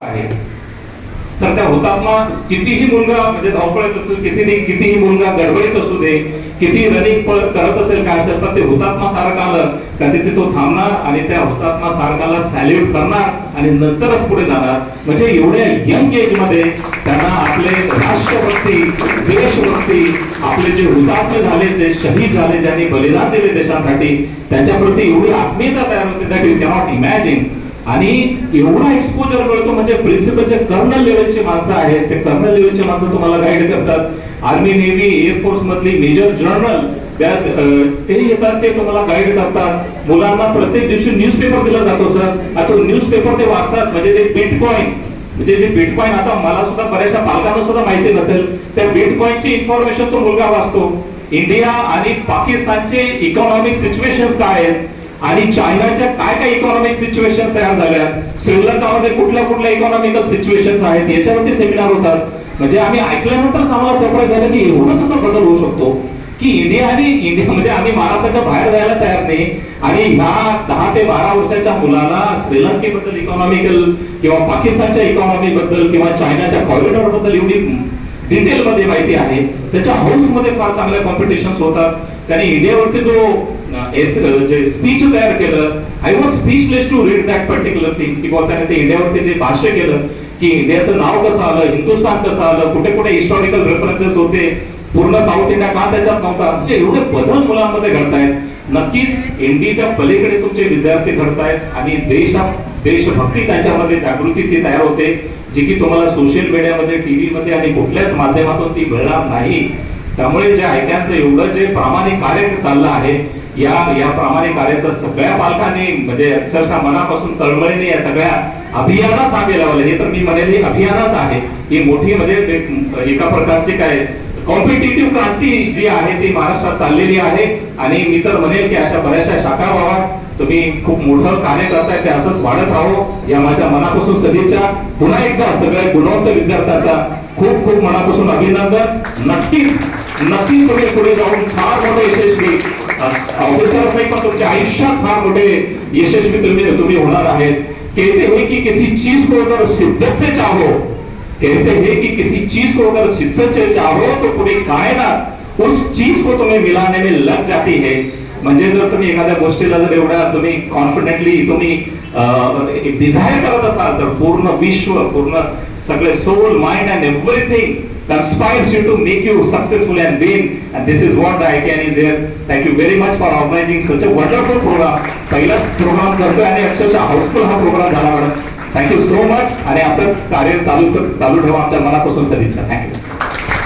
आहे. तर त्या हुतात्मा कितीही मुलगा म्हणजे धावपळीत असू, कितीही मुलगा गडबडीत असू दे, किती रनिंग करत असेल काय असेल, पण ते हुतात्मा सारखं आलं का तिथे तो थांबणार आणि त्या हुतात्मा सारखाला सॅल्यूट करणार आणि नंतरच पुढे जाणार. म्हणजे एवढ्या यंग एज मध्ये त्यांना आपले राष्ट्रभक्ती, देशभक्ती, आपले जे हुतात्मे झाले, जे शहीद झाले, ज्यांनी बलिदान दिले देशासाठी, त्यांच्याप्रती एवढी आत्मीयता तयार होते दॅट यू कॅनॉट इमॅजिन. आणि एवढा एक्सपोजर मिळतो म्हणजे प्रिन्सिपल जे कर्नल लेवलचे माणसं आहेत, ते कर्नल लेवलचे माणसं तुम्हाला गाईड करतात. आर्मी, नेव्ही, एअरफोर्स मधली मेजर जनरल ते येतात, ते तुम्हाला गाईड करतात. मुलांना प्रत्येक दिवशी न्यूजपेपर दिला जातो सर. आता तो न्यूजपेपर ते वाचतात. म्हणजे ते बिटकॉइन, म्हणजे जे बिटकॉइन, आता मला सुद्धा बऱ्याचशा पालकांना सुद्धा माहिती नसेल, त्या बिटकॉइनची इन्फॉर्मेशन तो मुलगा वाचतो. इंडिया आणि पाकिस्तानचे इकॉनॉमिक सिच्युएशन्स काय आहेत आणि चायनाच्या काय काय इकॉनॉमिक सिच्युएशन तयार झाल्या, श्रीलंकामध्ये कुठल्या कुठल्या इकॉनॉमिकल सिच्युएशन्स आहेत, याच्यावरती सेमिनार होतात. म्हणजे आम्ही ऐकल्यानंतर आम्हाला सरप्राईज झालं की एवढं कसं बदल होऊ शकतो की इंडियामध्ये आम्ही महाराष्ट्राच्या बाहेर जायला तयार नाही आणि ह्या 10 ते 12 वर्षाच्या मुलाला श्रीलंकेबद्दल इकॉनॉमिकल किंवा पाकिस्तानच्या इकॉनॉमी बद्दल किंवा चायनाच्या कॉरिडॉर बद्दल एवढी डिटेल मध्ये माहिती आहे. त्याच्या हाऊस मध्ये फार चांगल्या कॉम्पिटिशन्स होतात. त्याने इंडियावरती जो जे स्पीच तयार केलं, I was speechless to read that particular thing. किंवा त्याने ते इंडियावरती जे भाष्य केलं की इंडियाचं नाव कसं आलं, हिंदुस्थान कसं आलं, कुठे कुठे हिस्टॉरिकल रेफरन्सेस होते, पूर्ण साऊथ इंडिया का त्याच्यात नव्हता. म्हणजे एवढे बदल मुलांमध्ये घडतायत. नक्कीच इंडियाच्या पलीकडे तुमचे विद्यार्थी घडतायत आणि देशभक्ती त्यांच्यामध्ये जागृती ती तयार होते, जी की तुम्हाला सोशल मीडियामध्ये, टीव्ही मध्ये आणि कुठल्याच माध्यमातून ती मिळणार नाही. त्यामुळे जे ऐक्यांचं एवढं जे प्रामाणिक कार्य चाललं आहे, या प्रामाणिक कार्याचं सगळ्या पालकांनी म्हणजे अक्षरशः मनापासून तळमळीने या सगळ्या अभियानात सामील लावलं. हे तर मी म्हणेल ही अभियानच आहे. ही मोठी म्हणजे एका प्रकारची काय कॉम्पिटिटिव्ह क्रांती जी आहे ती महाराष्ट्रात चाललेली आहे. आणि मी तर म्हणेल की अशा बऱ्याचशा शाखा व्हावा, तुम्ही खूप मोठं कार्य करताय, ते असंच वाढत राहो, या माझ्या मनापासून सदिच्छा. पुन्हा एकदा सगळ्या गुणवंत विद्यार्थ्यांचा खूप खूप मनापासून अभिनंदन. नक्कीच तुम्ही पुढे जाऊन फार मोठे यशस्वी ऑफिसर्स नाही पण तुमच्या आयुष्यात फार मोठे यशस्वी तुम्ही होणार आहेत. कहते हैं कि किसी चीज को अगर शिद्दत से चाहो, कहते हैं कि किसी चीज को अगर शिद्दत से चाहो तो पूरी कायनात उस चीज को तुम्हें मिलाने में लग जाती है. म्हणजे जर तुम्ही एखाद्या गोष्टीला जर एवढा तुम्ही कॉन्फिडेंटली तुम्ही डिझायर करत असाल तर पूर्ण विश्व, पूर्ण सगळे soul, mind and everything conspires you to make you successful and win, and this is what the ICAN is here. Thank you very much for organizing such a wonderful program. पहिलाच programme करतोय आणि अक्षरशः house full हा programme झाला madam. Thank you so much आणि असंच कार्य चालू ठेवा. आमच्या मनापासून सदिच्छा. थँक्यू.